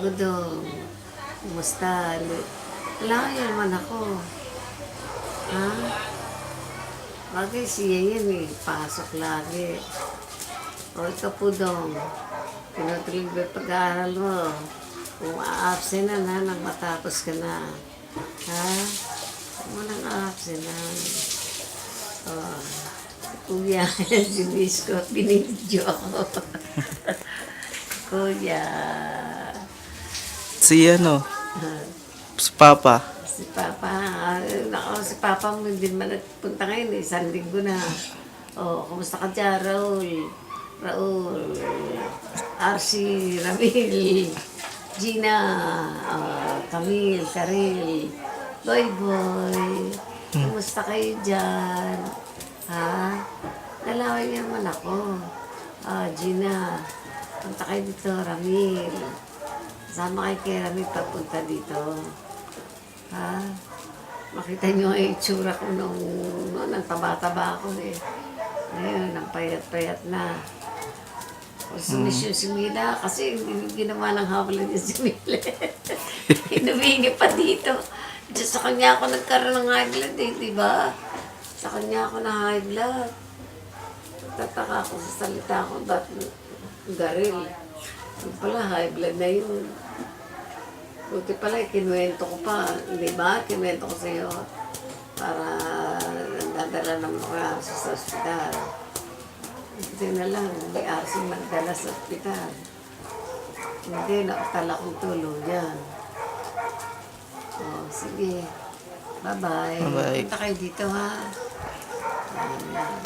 Budong. Kumusta? Wala yan naman ako. Ha? Bagay siya yan eh. Pasok lagi. O ikaw Budong. Tinutuloy ba yung pag-aaral mo? Kung a-absent na nang matapos ka na. Ha? Huwag mo nang a-absent na. Oh. Kuya, si Miss ko, binidyo ako. Kuya. Si ano, si Papa. Si Papa, si Papa mo hindi man nagpunta ngayon, isang linggo na. Oh, kumusta ka dyan, Raul? Raul, RC, Ramil, Gina, Camille, Karil, Boy, kumusta kayo dyan? Ha? Nalaway niya naman ako. Gina, punta kayo dito, Ramil. Sama kayo kay Ramil papunta dito. Ha? Makita niyo ang itsura ko nung taba-taba ako eh. Ngayon, ang payat-payat na. O sumisyon si Mila kasi ginawa ng hawalan niya si Mila. Hinumingi pa dito. Diyan sa kanya ako nagkaroon ng high blood eh, di ba? Sa kanya ako na high blood. Tataka ako sa salita ko, ba't garil? Yung pala, high blood na yun. Buti pala, kinuwento ko pa. Di ba? Kinuwento ko sa'yo. Para dadala ng mga sa ospital. Hindi na lang, may arsing magdala sa ospital. Hindi, nakatala kong tulong yan. Sige. Bye-bye. Bye-bye. Punta kayo dito ha. Ayan.